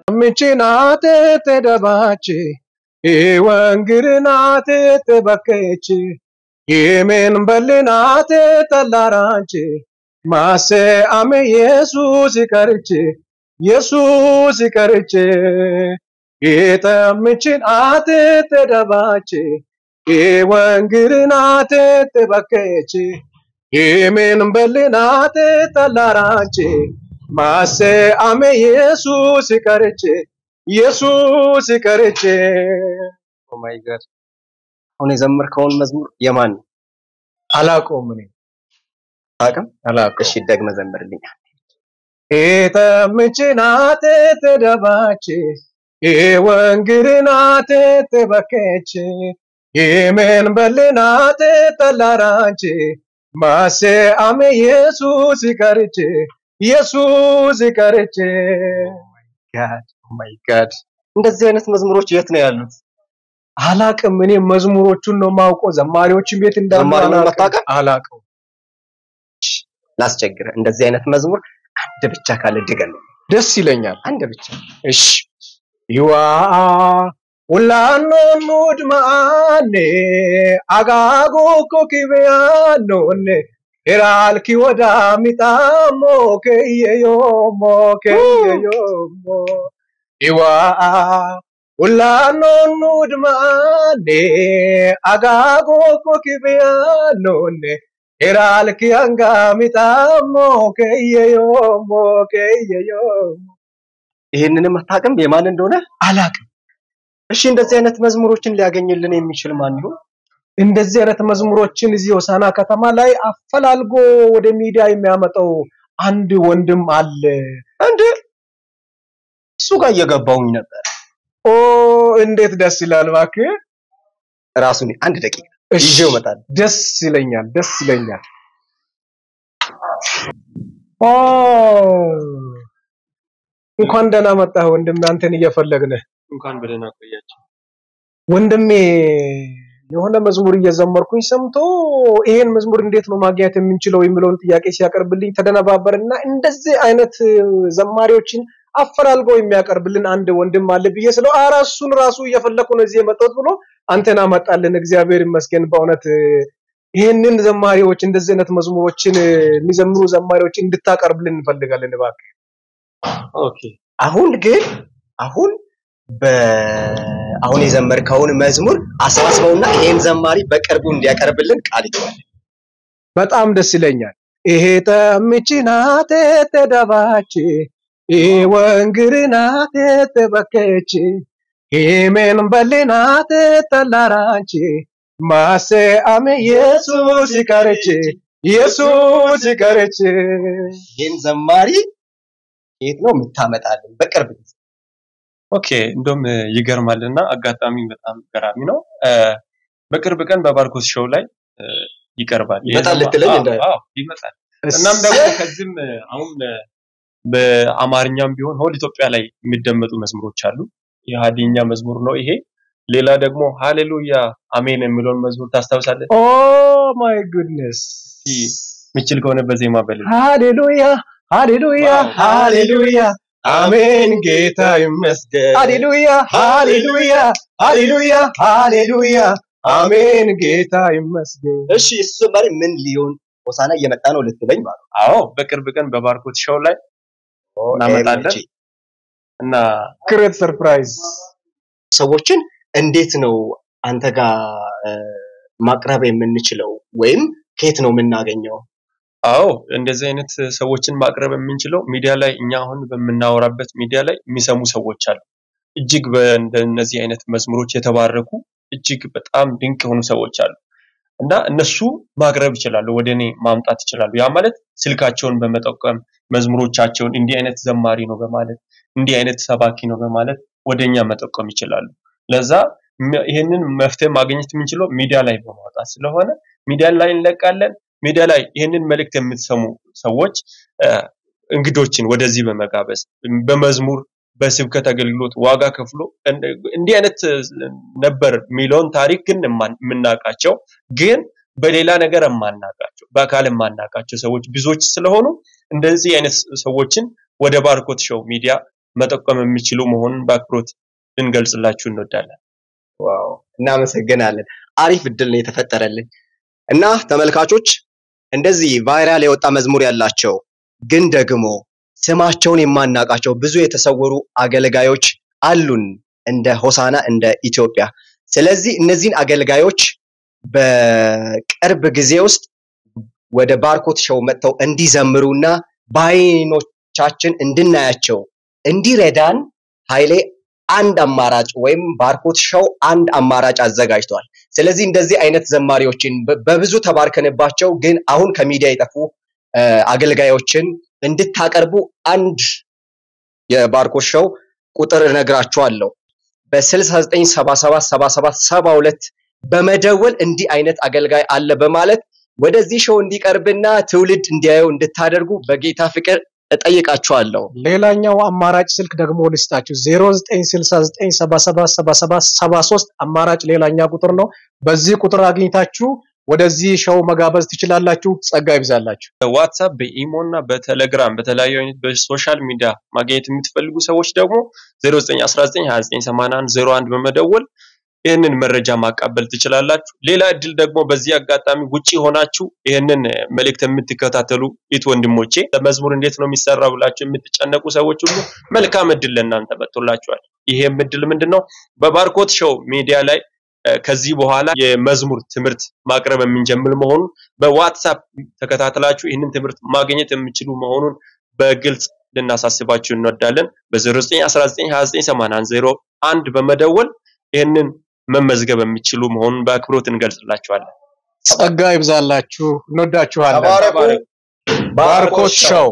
ምንጭናቴ ተደባች ወንግርናቴ ተበከች የምን በልናቴ ተላራንች ማሰ አሜ ኢየሱስ ይቀርች የጠምችናቴ ተደባች ወንግርናቴ ተበከች የምን በልናቴ ተላራንች ማሰ አሜ ኢየሱስ ይቀርች ኦ ማይ ጋድ አሁን የዘመርከውን መዝሙር የማን አላቆም ነኝ አላውቅም እሺ ደግመህ ዘምርልኝ ኤተምችናቴ ተደባች ወንግርናቴ ተበከች የምን በልናቴ ተላራንች ማሰ አሜ ኢየሱስ ይቀርች ኦ ማይ ጋድ እንደዚህ አይነት መዝሙሮች የት ነው ያሉት አላቅም እኔ መዝሙሮቹን ነው ማውቀው ዘማሪዎችን ቤት እንዳሉ አላቅም ላስቸግረ እንደዚህ አይነት መዝሙር አንድ ብቻ ካለ ድገም ደስ ይለኛል አንድ ብቻ እሺ ይዋ ወላኖ ኑድማኔ አጋጎ ኮኪበያኖኔ ኤራልኪ ወዳ ሚጣሞ ከየዮሞ ይዋ ወላኖ ኑድማኔ አጋጎ ኮኪበያኖኔ ኤራልኪ አንጋ ሚጣሞ ከየዮሞ ይሄንንም አታውቅም የማን እንደሆነ አላቅም እሺ እንደዚህ አይነት መዝሙሮችን ሊያገኝልን የሚችል ማን ነው እንደዚህ አይነት መዝሙሮችን እዚህ ሆሳና ከተማ ላይ አፈላልጎ ወደ ሚዲያ የሚያመጣው አንድ ወንድም አለ እንዴ እሱ ጋር እየገባውኝ ነበር ኦ እንዴት ደስ ይላል እባክህ ራሱን አንድ ደቂቃ ይዤው መጣል ደስ ይለኛል ኦ እንኳን ደህና መጣህ ወንድሜ አንተን እየፈለግነ እንኳን በደህና ቆያችሁ ወንድሜ የሆነ መዝሙር እየዘመርኩኝ ሰምቶ ይሄን መዝሙር እንዴት ነው ማግኘት የምንችለው የሚለውን ጥያቄ ሲያቀርብልኝ ተደነባበርና እንደዚህ አይነት ዘማሪዎችን አፈላልጎ የሚያቀርብልን አንድ ወንድም አለ ብዬ ስለው አራሱን ራሱ እየፈለኩ ነው እዚህ የመጣሁት ብሎ አንተና መጣልን እግዚአብሔር ይመስገን በእውነት ይሄንን ዘማሪዎች እንደዚህ አይነት መዝሙሮችን የሚዘምሩ ዘማሪዎች እንድታቀርብልን እንፈልጋለን እባክህ ኦኬ አሁን አሁን የዘመርከውን መዝሙር አሰባስበውና ይሄን ዘማሪ በቅርቡ እንዲያቀርብልን ቃል ይገባል በጣም ደስ ይለኛል ይሄ ተምችናቴ ተደባች ወንግርናቴ ተበከች የምን በልናቴ ተላራንች ማሰ አሜ ኢየሱስ ይቀርች ይሄን ዘማሪ የት ነው የምታመጣልን በቅርብ ኦኬ እንደም ይገርማልና አጋጣሚ በጣም ገራሚ ነው በቅርብ ቀን በባርኮስ ሾው ላይ ይቀርባል ይመጣል ልትለኝ ይመጣል እናም ደግሞ ከዚህም አሁን በአማርኛም ቢሆን ሆል ኢትዮጵያ ላይ የሚደመጡ መዝሙሮች አሉ የሃዲኛ መዝሙር ነው ይሄ ሌላ ደግሞ ሃሌሉያ አሜን የሚለውን መዝሙር ታስታውሳለህ ኦ ማይ ጉድነስ ምችል ከሆነ በዜማ በል ሃሌሉያ አሜን ጌታ ይመስገን ሃሌሉያ አሜን ጌታ ይመስገን እሺ እሱ ማለት ምን ሊሆን ሆሳና እየመጣ ነው ልትለኝ ማለት አዎ በቅርብ ቀን በባርኮት ሾው ላይ እናመጣለን እና ክሬት ሰርፕራይዝ ሰዎችን እንዴት ነው አንተ ጋር ማቅረብ የምንችለው ወይም ከየት ነው የምናገኘው አዎ እንደዚህ አይነት ሰዎችን ማቅረብ የምንችለው ሚዲያ ላይ እኛ አሁን በመናወራበት ሚዲያ ላይ የሚሰሙ ሰዎች አሉ እጅግ በእነዚህ አይነት መዝሙሮች የተባረኩ እጅግ በጣም ድንቅ ሆኑ ሰዎች አሉ እና እነሱ ማቅረብ ይችላሉ ወደኔ ማምጣት ይችላሉ ያ ማለት ስልካቸውን በመጠቀም መዝሙሮቻቸውን እንዲህ አይነት ዘማሪ ነው በማለት እንዲህ አይነት ሰባኪ ነው በማለት ወደኛ መጠቀም ይችላሉ ለዛ ይሄንን መፍትሄ ማግኘት የምንችለው ሚዲያ ላይ በማውጣት ስለሆነ ሚዲያ ላይ እንለቃለን ሚዲያ ላይ ይሄንን መልእክት የምትሰሙ ሰዎች እንግዶችን ወደዚህ በመጋበዝ በመዝሙር በስብከት አገልግሎት ዋጋ ከፍሎ እንዲህ አይነት ነበር ሚሊዮን ታሪክ ግን ምናቃቸው ግን በሌላ ነገር የማናቃቸው በአካል የማናቃቸው ሰዎች ብዙዎች ስለሆኑ እንደዚህ አይነት ሰዎችን ወደ ባርኮት ሾው ሚዲያ መጠቆም የሚችሉ መሆኑን በአክብሮት እንገልጽላችሁ እንወዳለን። ዋው እናመሰግናለን። አሪፍ እድል ነው የተፈጠረልን እና ተመልካቾች እንደዚህ ቫይራል የወጣ መዝሙር ያላቸው ግን ደግሞ ስማቸውን የማናቃቸው ብዙ የተሰወሩ አገልጋዮች አሉን እንደ ሆሳና እንደ ኢትዮጵያ። ስለዚህ እነዚህን አገልጋዮች በቅርብ ጊዜ ውስጥ ወደ ባርኮት ሾው መጥተው እንዲዘምሩና በአይኖቻችን እንድናያቸው እንዲረዳን ኃይሌ አንድ አማራጭ ወይም ባርኮት ሾው አንድ አማራጭ አዘጋጅቷል። ስለዚህ እንደዚህ አይነት ዘማሪዎችን በብዙ ተባርከንባቸው ግን አሁን ከሚዲያ የጠፉ አገልጋዮችን እንድታቀርቡ አንድ የባርኮት ሾው ቁጥር እነግራችኋለሁ። በ69777772 በመደወል እንዲህ አይነት አገልጋይ አለ በማለት ወደዚህ ሾው እንዲቀርብና ትውልድ እንዲያየው እንድታደርጉ በጌታ ፍቅር እጠይቃችኋለሁ። ሌላኛው አማራጭ ስልክ ደግሞ ልስጣችሁ 0969777773 አማራጭ ሌላኛ ቁጥር ነው። በዚህ ቁጥር አግኝታችሁ ወደዚህ ሾው መጋበዝ ትችላላችሁ። ጸጋ ይብዛላችሁ። በዋትስአፕ በኢሞና በቴሌግራም በተለያዩ አይነት በሶሻል ሚዲያ ማግኘት የምትፈልጉ ሰዎች ደግሞ 0919298101 በመደወል ይሄንን መረጃ ማቀበል ትችላላችሁ። ሌላ እድል ደግሞ በዚህ አጋጣሚ ውጪ ሆናችሁ ይሄንን መልእክት የምትከታተሉ ወንድሞቼ ለመዝሙር እንዴት ነው የሚሰራው ብላችሁ የምትጨነቁ ሰዎች ሁሉ መልካም እድል ለእናንተ መጥቶላችኋል። ይሄም እድል ምንድነው? በባርኮት ሾው ሚዲያ ላይ ከዚህ በኋላ የመዝሙር ትምህርት ማቅረብ የምንጀምር መሆኑን በዋትስአፕ ተከታተላችሁ ይሄንን ትምህርት ማግኘት የምትችሉ መሆኑን በግልጽ ልናሳስባችሁ እንወዳለን። በ0919298101 በመደወል ይሄንን መመዝገብ የሚችሉ መሆኑን በአክብሮት እንገልጽላችኋለን። ጸጋ ይብዛላችሁ። እንወዳችኋለን። ባርኮት ሾው